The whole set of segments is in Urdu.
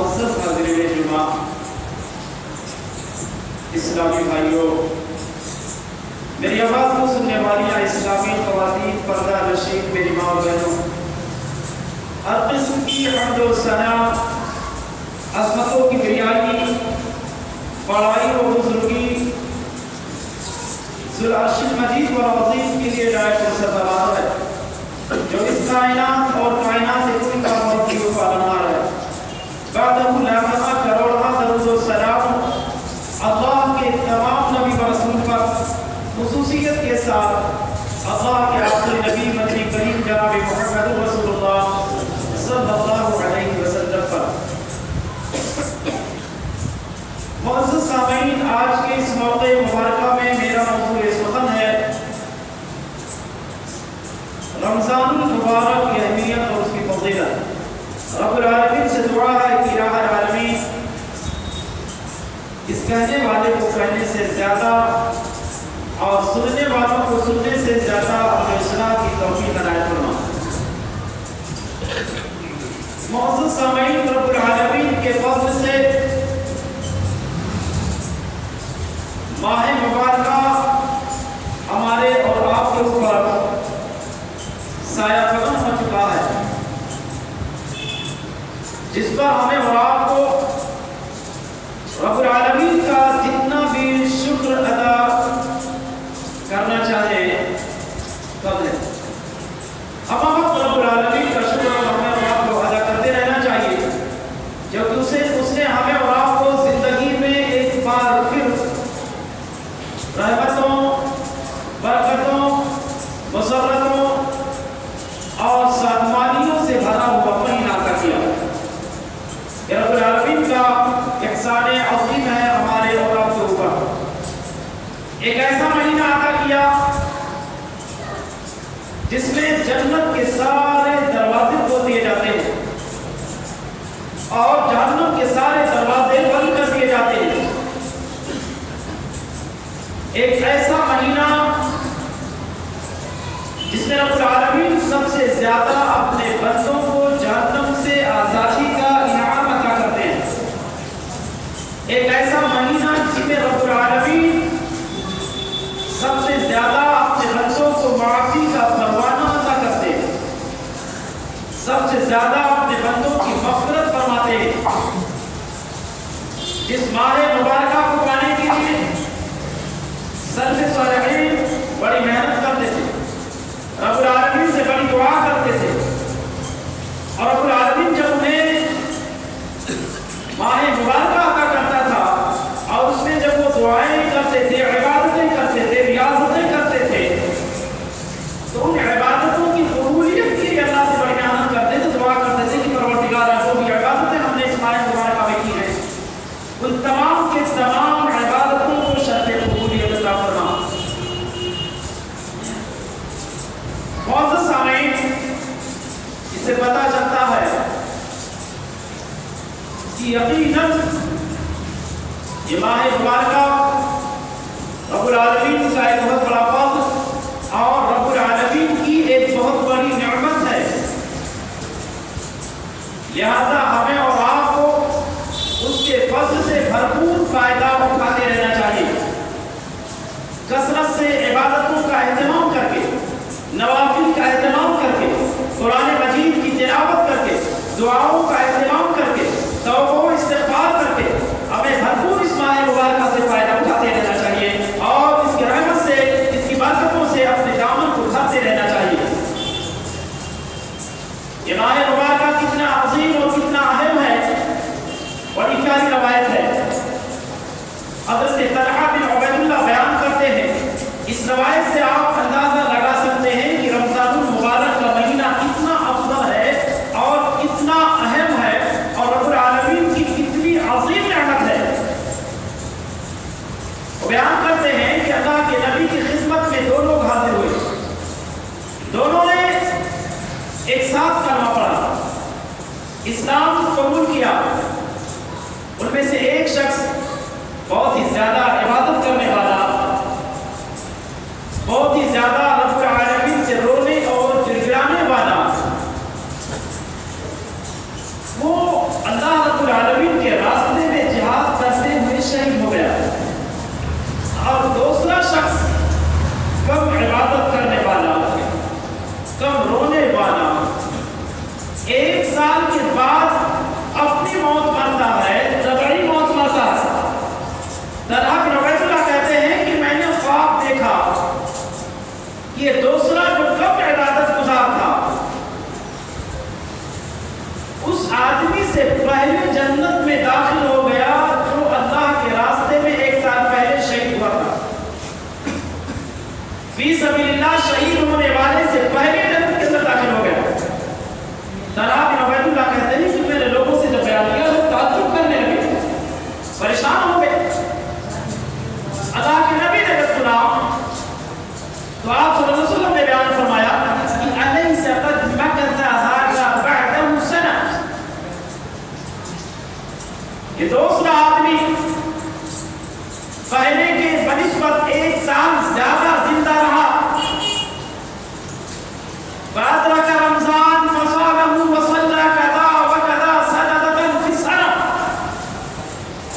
معزز حاضرین جمعہ، اسلامی بھائیوں، میری آواز کو سننے والی اسلامی خواتین، پردہ نشین میری ماں اور بہنوں، ہر قسم کی حمد و ثنا، عظمتوں کی بریائی، بڑائی و بزرگی ذوالعرش مجید و عظیم کے لیے لائق و سزاوار ہے، جو اس کائنات اور کائنات کل کا مربی و پالنہار ہے۔ بعدہ لاکھواں کروڑواں درود و سلام اللہ کے تمام نبی و رسول پر، خصوصیت کے ساتھ اللہ کے آخری نبی مدنی کریم جناب محمد رسول اللہ صلی اللہ علیہ وسلم پر۔ معزز سامعین، آج کے اس موقع مبارکہ میں میرا موضوع سخن ہے رمضان المبارک کی اہمیت اور اس کی فضیلت۔ رب العالمین سے دعا ہے کہ الہ العالمین اس کہنے والے کو کہنے سے زیادہ اور سننے والوں کو سننے سے زیادہ اپنے اصلاح کی توفیق عنایت فرما۔ معزز سامعین، رب العالمین کے فضل سے ماہ مبارکہ ہمارے اور آپ کے اوپر سایہ قدم ہو چکا ہے، جس پر ہمیں اور آپ کو رب العالمین کا جتنا بھی شکر ادا کرنا چاہے کم ہے۔ ہم رب العالمین کا شکر ہمیں اور آپ کو ادا کرتے رہنا چاہیے، جبکہ اس نے ہمیں اور آپ کو زندگی میں ایک بار پھر رحمتوں، برکتوں، مسرتوں اور سادمانیوں سے بھرا ہوا مہینہ عطا کیا۔ یہ رب العالمین کا احسان عظیم ہے ہمارے اور آپ کے اوپر۔ ایک ایسا مہینہ عطا کیا جس میں جنت کے سارے دروازے کھول دیے جاتے ہیں اور جہنم کے سارے دروازے بند کر دیے جاتے ہیں۔ ایک ایسا مہینہ جس میں رب العالمین سب سے زیادہ اپنے بندوں کو جہنم سے آزادی کا انعام عطا کرتے ہیں۔ ایک ایسا مہینہ جس میں رب العالمین سب سے زیادہ اپنے بندوں کو معافی کا پروانہ عطا کرتے ہیں، سب سے زیادہ اپنے بندوں کی مغفرت فرماتے ہیں۔ جس ماہ مبارکہ کو پانے کے لیے سلف صالحین بڑی محنت کرتے تھے، رب العالمین سے بڑی دعا کرتے تھے، اور رب العالمین جب انہیں ماہ مبارکہ عطا کرتا تھا اور اس میں جب وہ دعائیں کرتے تھے، عبادتیں کرتے تھے، ریاضتیں کرتے تھے، تو ان عبادتوں کی قبولیت کے لیے اللہ سے بڑی محنت کرتے تھے، دعا کرتے تھے کہ پروردگار جو بھی عبادتیں ہم نے اس ماہ مبارکہ میں کی ہیں، ان تمام کے تمام عبادتوں کو شرط قبولیت عطا فرما۔ معزز سامعین، اس سے پتہ چلتا ہے کہ یقیناً یہ ماہ مبارکہ رب العالمین کا ایک بہت بڑا فضل اور رب العالمین کی ایک بہت بڑی نعمت ہے، لہذا ہمیں اور آپ کو اس کے فضل سے بھرپور فائدہ اٹھاتے رہنا چاہیے، کثرت سے عبادتوں کا اہتمام کر کے، نوافل کا اہتمام کر کے، قرآن مجید کی تلاوت کر کے، دعاؤں کا اہتمام کر کے، توبہ و استغفار کر کے ہمیں بھرپور اس ماہ مبارکہ سے فائدہ اٹھاتے رہنا چاہیے اور اس کی رحمت سے، اس کی برکتوں سے اپنے دامن کو بھرتے رہنا چاہیے۔ یہ ماہ مبارکہ کتنا عظیم اور کتنا یہ دوسرا آدمی پہلے کے بنسبت 1 سال زیادہ زندہ رہا. فأدرك رمضان فصامه وصلى كذا وكذا سجدة في السنة.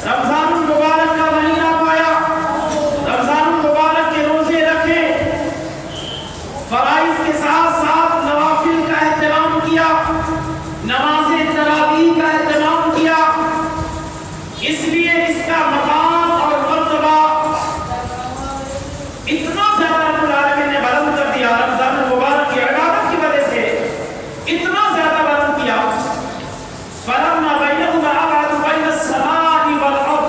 رمضان المبارک کا مہینہ پایا، رمضان المبارک کے روزے رکھے، فرائض کے ساتھ ساتھ نوافل کا اہتمام کیا، نماز تراویح کا اہتمام کیا. اس لیے اس کا مقام اور مرتبہ اتنا زیادہ رب العالمین نے بلند کر دیا، رمضان المبارک کی عبادت کی وجہ سے اتنا زیادہ بلند کیا. فلما بینہما ابعد بین السماء والارض،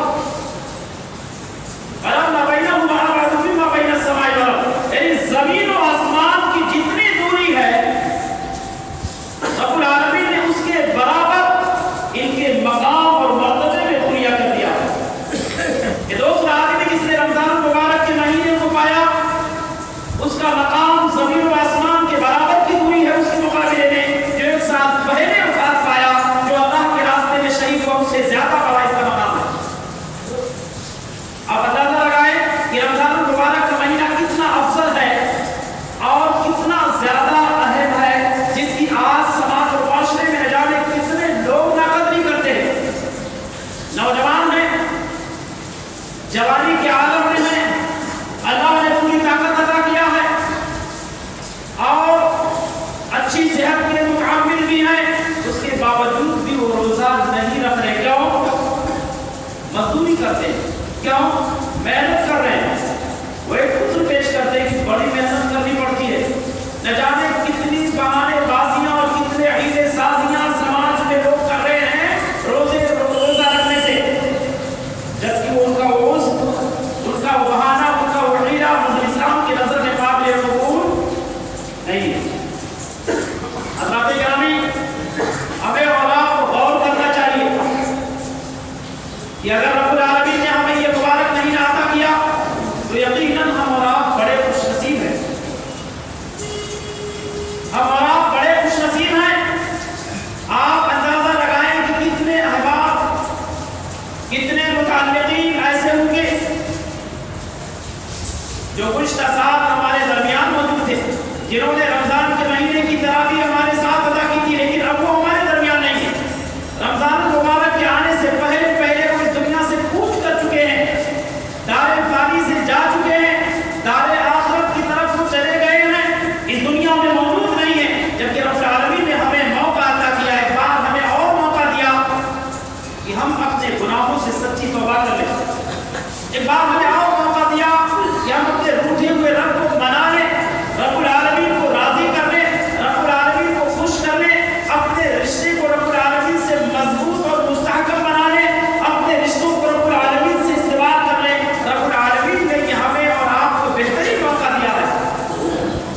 فلما بینہما ابعد مما بین السماء والارض، یعنی زمین و آسمان کی جتنی دوری ہے رب العالمین نے اس کے برابر ان کے مقام اور مرتبے میں پوریا کر دیا. یہ دوسرا آدمی جس نے رمضان المبارک کے مہینے کو پایا، اس کا مقام زمین و آسمان کے برابر کی دوری ہے اس کے مقابلے میں جو 1 سال پہلے وفات پایا، جو اللہ کے راستے میں شہید ہوا، اس سے زیادہ بڑا اس کا مقام ہے. آپ اندازہ لگائیں کہ رمضان المبارک کا مہینہ کتنا افضل ہے اور کتنا زیادہ اہم ہے، جس کی آج سماج اور معاشرے میں نہ جانے کتنے لوگ ناقدری کرتے ہیں. نوجوان ہیں، جوانی کے عالم میں ہیں، اللہ نے پوری طاقت عطا کیا ہے اور اچھی صحت کے متعامل بھی ہیں، اس کے باوجود بھی وہ روزہ نہیں رکھ رہے. کیوں؟ مزدوری کرتے ہیں. کیوں؟ محنت کر رہے ہیں. وہ ایک عذر پیش کرتے ہیں کہ بڑی محنت کرنی پڑتی ہے. نہ جانے کتنی بہانے بازیاں اور کتنے حیلے سازیاں سماج میں لوگ کر رہے ہیں روزہ رکھنے سے، جبکہ ان کا وہ بہانہ، ان کا وہ حیلہ اسلام کی نظر میں قابل قبول نہیں ہے. حضرات گرامی، ہمیں اور آپ کو غور کرنا چاہیے کہ اگر رب العالمین نے ہمیں یہ مبارک مہینہ عطا کیا تو یقیناً ہم اور آپ بڑے خوش نصیب ہیں. ہم اور آپ بڑے خوش نصیب ہیں. آپ اندازہ لگائیں کہ کتنے احباب، کتنے متعلقین ایسے ہوں گے جو گزشتہ سال ہمارے درمیان موجود تھے، جنہوں نے رمضان کے مہینے کی تراویح ہمارے ساتھ ادا کی تھی، لیکن اب وہ ہمارے درمیان نہیں ہیں. رمضان المبارک کے آنے سے پہلے وہ اس دنیا سے کوچ کر چکے ہیں، دار فانی سے جا چکے ہیں، دار آخرت کی طرف وہ چلے گئے ہیں، اس دنیا میں موجود نہیں ہیں. جبکہ رب العالمین نے ہمیں موقع عطا کیا، ایک بار ہمیں اور موقع دیا کہ ہم اپنے گناہوں سے سچی توبہ کر لیں. ایک بار ہمیں اور موقع دیا کہ ہم اپنے روٹھے ہوئے رب کو منا لیں، رب العالمین کو راضی کر لیں، رب العالمین کو خوش کر لیں، اپنے رشتے کو رب العالمین سے مضبوط اور مستحکم بنا لیں، اپنے رشتوں کو رب العالمین سے استوار کر لیں. رب العالمین نے ہمیں اور آپ کو بہترین موقع دیا ہے.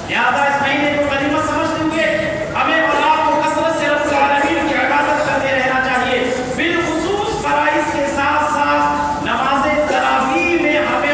لہٰذا اس مہینے کو غنیمت سمجھتے ہوئے ہمیں اور آپ کو کثرت سے رب العالمین کی عبادت کرتے رہنا چاہیے. بالخصوص فرائض کے ساتھ ساتھ نماز تراویح میں ہمیں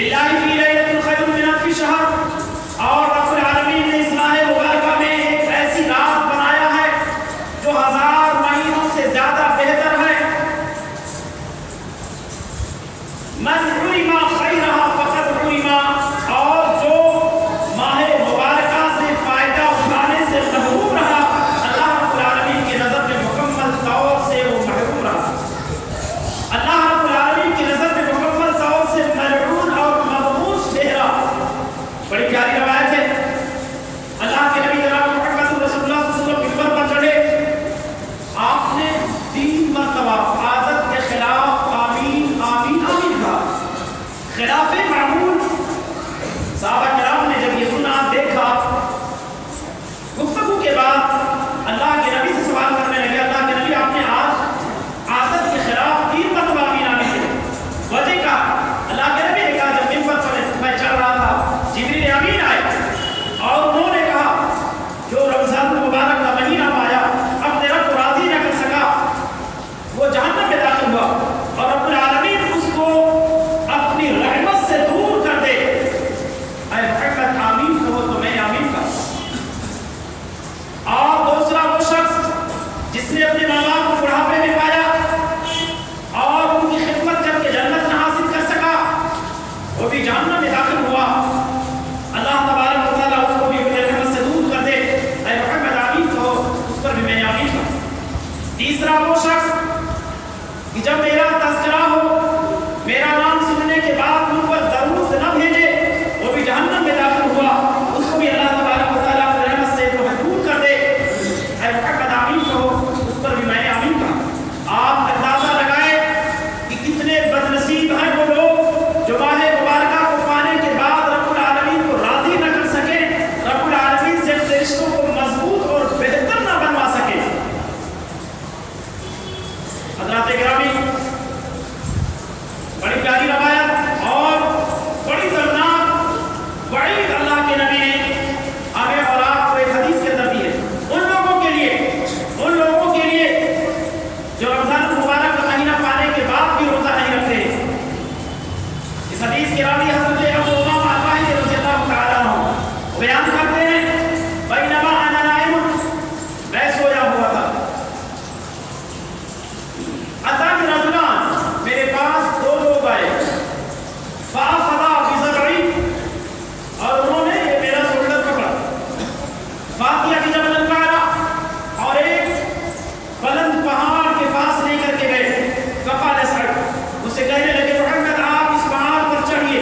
للہ فی لیلۃ خیر من الف شہر، اور رب العالمین نے اس ماہ مبارکہ میں ایک ایسی رات بنایا ہے جو 1000 مہینوں سے زیادہ بہتر ہے۔ من علم خیرہا فقد علم، اور جو ماہ مبارکہ سے فائدہ اٹھانے سے محروم رہا، اللہ رب العالمین کی نظر میں مکمل طور سے وہ محروم رہا۔ اللہ رب العالمین کی نظر میں مکمل طور سے ملعون اور مغموس ٹھہرا۔ بڑی پیاری روایت ہے، اللہ کے نبی جناب محمد رسول اللہ صلی اللہ علیہ وسلم ممبر پر چڑھے، آپ نے 3 مرتبہ عادت کے خلاف آمین آمین آمین کہا، خلاف معمول۔ صحابہ کرام نے جب یہ سنا، دیکھا، گفتگو کے بعد اللہ کے نبی سے سوال کرنے لگے، اللہ کے نبی آپ نے آج عادت کے خلاف 3 مرتبہ آمین آمین کہا، وجہ کہا؟ اللہ کے نبی نے کہا جب ممبر پر میں چڑھ رہا تھا جبریل امین آئے اور انہوں نے کہا جو رمضان المبارک کا مہینہ پایا اپنے رب کو راضی نہ کر سکا وہ جہنم میں داخل ہوا، اور رب العالمین اس کو اپنی رحمت سے دور کر دے۔ اے محمد آمین کہو تو میں آمین کہا۔ اور دوسرا وہ شخص جس نے اپنے ماں باپ کو بڑھاپے میں پایا اور ان کی خدمت کر کے جنت نہ حاصل کر سکا، وہ بھی جہنم میں داخل ہوا، اللہ تبارک و تعالیٰ اس کو بھی اپنی رحمت سے دور کر دے۔ اے محمد آمین کہو، اس پر بھی میں نے آمین کہا۔ تیسرا وہ شخص کہ جب میرا تذکرہ ہو، میرا نام سننے کے بعد مجھ پر درود نہ بھیجے، وہ بھی جہنم میں داخل ہوا، اس کو بھی اللہ تبارک و تعالیٰ اپنی رحمت سے محفوظ کر دے۔ اے محمد آمین کہو، اس پر بھی میں نے آمین کہا۔ آپ اندازہ لگائے کہ کتنے بدنصیب ہیں وہ لوگ جو ماہ مبارکہ کو پانے کے بعد رب العالمین کو راضی نہ کر سکے، رب العالمین سے اپنے رشتوں کو مضبوط اور بہتر نہ بنوا سکے۔ حضرات گرامی، بڑی پیاری روایت اور بڑی دردناک وعید اللہ کے نبی نے ہمیں اور آپ کو ایک حدیث کے اندر دی ہے، ان لوگوں کے لیے جو رمضان المبارک کا مہینہ پانے کے بعد بھی روزہ نہیں رکھتے۔ اس حدیث کے راوی حضرت ابو امامہ الباہلی رضی اللہ تعالیٰ عنہ بیان کرتے ہیں، بینما انا نائم، میں سویا ہوا تھا، اتانی رجلان، میرے پاس 2 لوگ آئے، فاخذا بضرعی، اور انہوں نے یہ میرا شولڈر پکڑا، فاتیا بجبل القعرہ، اور ایک بلند پہاڑ کے پاس لے کر کے گئے، فقال اسعد، اسے کہنے لگے محمد آپ اس پہاڑ پر چڑھیے،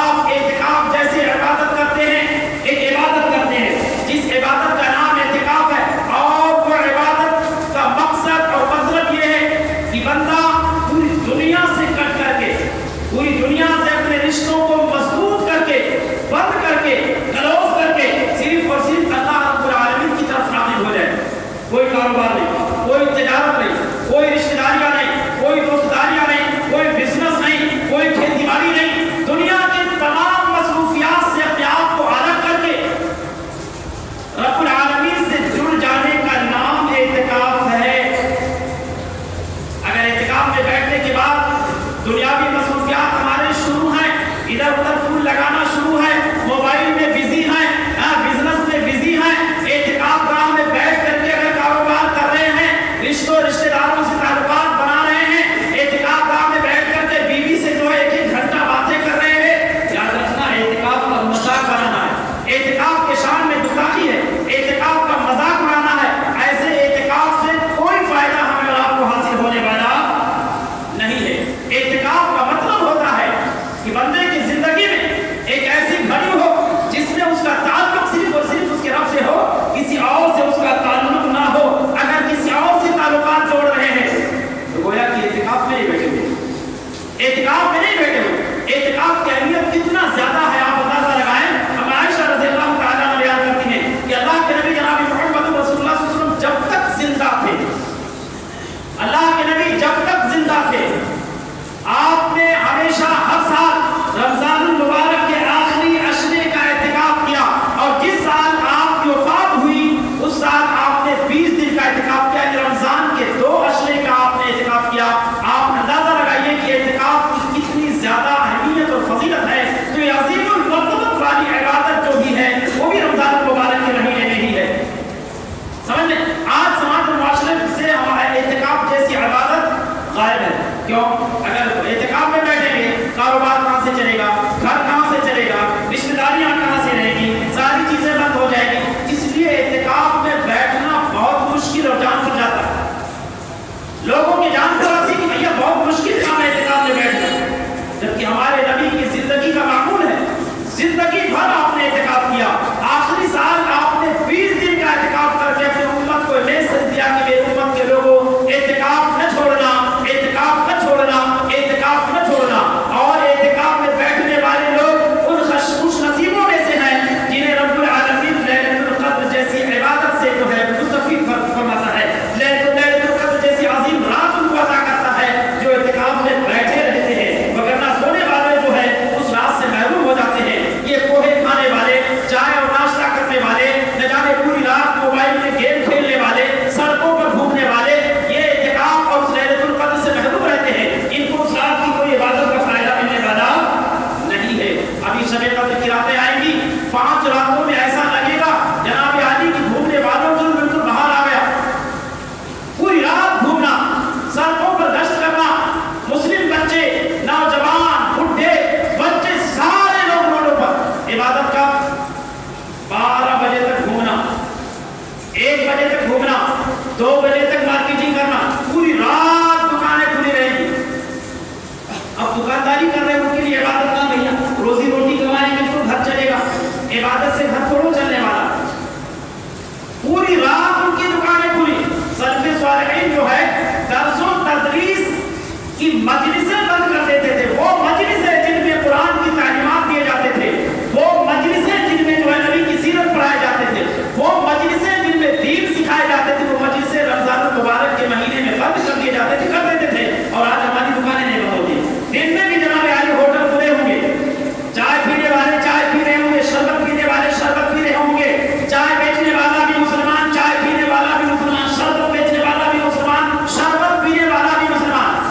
آپ اعتکاف جیسے عبادت کرتے ہیں، ایک عبادت کرتے ہیں جس عبادت کا نام اعتکاف ہے، اور وہ عبادت کا مقصد اور مطلب یہ ہے کہ بندہ پوری دنیا سے کٹ کر کے، پوری دنیا سے اپنے رشتوں کو مضبوط کر کے، بند کر کے، کلوز کر کے صرف اور صرف اللہ رب العالمین کی طرف راغب ہو جائے۔ کوئی کاروبار نہیں، کوئی تجارت نہیں، کوئی رشتہ داریاں نہیں، کوئی دوستداریاں نہیں، کوئی بزنس نہیں، کوئی کھیتی باڑی نہیں، دنیا کے تمام مصروفیات سے اپنے آپ کو الگ کر کے رب العالمین سے جڑ جانے کا نام اعتکاف ہے۔ اگر اعتکاف میں بیٹھنے کے بعد دنیاوی مصروفیات ہمارے شروع ہیں، ادھر ادھر پھول لگانا شروع ہے، موبائل میں بزی ہیں، بزنس میں بزی ہیں، اعتکاف گاہ میں بیٹھ کر کے اگر کاروبار کر رہے ہیں، رشتہ داروں سے تعلقات بنا رہے ہیں، اعتکاف گاہ میں بیٹھ کر کے بیوی سے جو ہے ایک گھنٹہ باتیں کر رہے ہیں، یاد رکھنا اعتکاف کا مذاق بنانا ہے، اعتکاف کے شان میں گستاخی ہے، اعتکاف کا مذاق بنانا ہے۔ ایسے اعتکاف سے کوئی فائدہ ہمیں اور آپ کو حاصل ہونے والا نہیں ہے۔ اعتکاف کا مطلب ہوتا ہے کہ بندے کی زندگی میں ایک ایسی گھڑی ہو جس میں اس کا تعلق صرف اور صرف اس کے رب سے ہو، کسی اور سے اس کا تعلق نہ ہو۔ اگر کسی اور سے تعلقات جوڑ رہے ہیں تو گویا کہ اعتکاف میں نہیں بیٹھے ہوئے، اعتکاف میں نہیں بیٹھے ہوئے۔ اعتکاف کی اہمیت کتنا زیادہ ہے آپ اندازہ لگائیں۔ ہم عائشہ رضی اللہ تعالیٰ عنہ بیان کرتی ہیں کہ اللہ کے نبی جناب محمد رسول اللہ صلی اللہ علیہ وسلم جب تک زندہ تھے، اللہ کے نبی جب تک زندہ تھے، آپ نے ہمیشہ ہر سال رمضان المبارک کے آخری عشرے کا اعتکاف کیا، اور جس سال آپ کی وفات ہوئی اس سال آپ نے 20 دن کا اعتکاف کیا، یعنی رمضان کے 2 عشرے کا آپ نے اعتکاف کیا۔ آپ اندازہ لگائیے کہ اعتکاف کی کتنی زیادہ اہمیت اور فضیلت ہے۔ تو یہ عظیم المرتبت والی عبادت جو بھی ہے وہ بھی رمضان المبارک کے مہینے میں ہی ہے۔ سمجھ لیں، آج سماج اور معاشرے سے ہمارے اعتکاف جیسی عبادت غائب ہے۔ کیوں؟ اگر اعتکاف میں بیٹھیں گے، کاروبار کہاں سے چلے گا، گھر کہاں سے چلے گا، رشتہ داریاں کہاں سے رہیں گی، ساری چیزیں بند ہو جائیں گی۔ اس لیے اعتکاف میں بیٹھنا بہت مشکل اور جان پر جاتا ہے۔ لوگوں کی جان پر آتی کہ بھیا بہت مشکل کام ہے اعتکاف میں بیٹھنا، جبکہ ہمارے نبی کی زندگی کا معمول ہے، زندگی بھر آپ نے اعتکاف کیا، آخری سال آپ نے 20 دن کا اعتکاف کر کے اپنی امت کو میسج دیا کہ میری امت کے لوگوں اعتکاف نہ چھوڑنا، اعتکاف نہ چھوڑنا، اعتکاف نہ چھوڑنا۔ اور اعتکاف میں بیٹھنے والے لوگ ان خوش نصیبوں میں سے ہیں جنہیں رب العالمین لیلۃ القدر جیسی عبادت سے جو ہے مستفید فرماتا ہے، لیلۃ القدر جیسی عظیم رات ان کو عطا کرتا ہے جو اعتکاف میں بیٹھے رہتے ہیں، وگرنہ سونے والے جو ہے اس رات سے محروم ہو جاتے ہیں۔ یہ پوہے کھانے والے، چائے اور ناشتہ کرنے والے، نہ جانے پوری رات موبائل میں گیم کھیلنے والے، سڑکوں پر گھومنے والے، یہ اعتکاف اور لیلۃ القدر سے محروم رہتے ہیں۔ ان کو اس رات کی کوئی عبادت کا فائدہ ملنے والا نہیں ہے۔ ابھی شب قدر کی راتیں آئیں گی، 5 راتوں میں ایسا لگے گا جناب عالی کی گھومنے والوں کو بالکل باہر آ گیا۔ پوری رات گھومنا، سڑکوں پر گشت کرنا، مسلم بچے، نوجوان، بڈھے، بچے، سارے لوگ روڈوں پر عبادت کا 12 بجے تک گھومنا، 1 بجے تک گھومنا، 2 بجے تک مارکیٹنگ کرنا، پوری رات دکانیں کھلی رہیں گی۔ اب دکانداری کر رہے ہیں ان کے لیے عبادت نہ بھیا، روزی روٹی کمائیں گے تو گھر چلے گا، عبادت سے گھر تھوڑا چلنے والا۔ پوری رات ان کی دکانیں کھلی۔ سلف صالحین جو ہے درس و تدریس کی مجلسیں بند کر دیتے تھے، وہ مجلسیں جن میں قرآن کی تعلیمات دیے جاتے تھے، وہ مجلسیں جن میں جو ہے نبی کی سیرت پڑھائے جاتے تھے، وہ مجلسیں جن میں دین سکھائے جاتے تھے، وہ مجلسیں رمضان المبارک کے مہینے میں بند کر دیے جاتے تھے، کر دیتے تھے۔ اور آج ہماری دکانیں نہیں بند ہوتی، دن میں بھی جناب عالی ہوٹل کھلے ہوں گے، چائے پینے والے چائے پی رہے ہوں گے، شربت پینے والے شربت پی رہے ہوں گے، چائے بیچنے والا بھی مسلمان، چائے پینے والا بھی مسلمان، شربت بیچنے والا بھی مسلمان، شربت پینے والا بھی مسلمان۔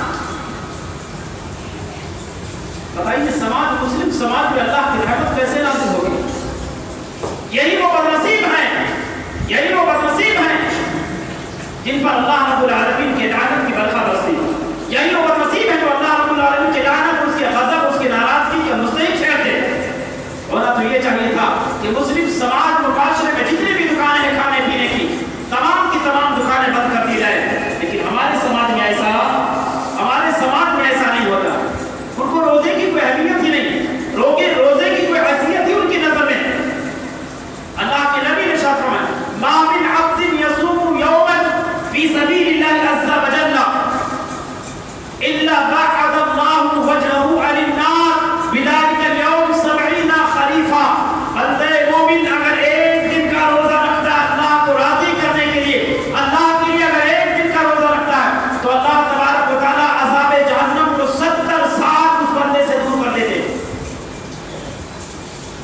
بتائیے سماج، مسلم سماج میں اللہ کی رحمت کیسے نازل ہوگی؟ یہی وہ بدنصیب ہیں، یہی وہ بدنصیب ہیں جن پر اللہ رب العالمین کے لعنت کی برکھا برسی، یہی وہ بدنصیب ہیں جو اللہ رب العالمین کے لعنت، اس کے غضب، اس کے ناراضگی کے مستحق ٹھہرتے۔ ہونا تو یہ چاہیے تھا کہ مسلم سماج معاشرے میں جتنی بھی دکانیں ہیں کھانے پینے کی، تمام کی تمام دکانیں بند کر دی جائیں، لیکن ہمارے سماج میں ایسا نہیں ہوتا۔ ان کو روزے کی کوئی اہمیت ہی نہیں، روزے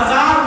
1000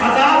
1000